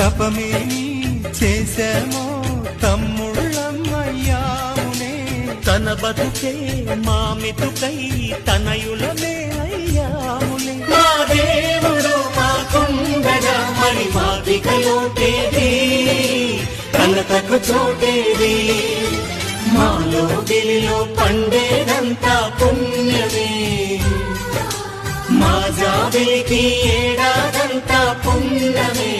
తపమేమి చేశామో తమ్ముళ్ళమ్మయ్యామునే, తన బతుకే మామితుకై తనయులమే అయ్యాములే. మా దేవుడు మాకుండగా మరి మాదికలోటేది, కలతకు చోటేది. మాలో గిలిలో పండేదంతా పుణ్యమే, మా జాబిలికి ఏడాదంతా పుణ్యమే.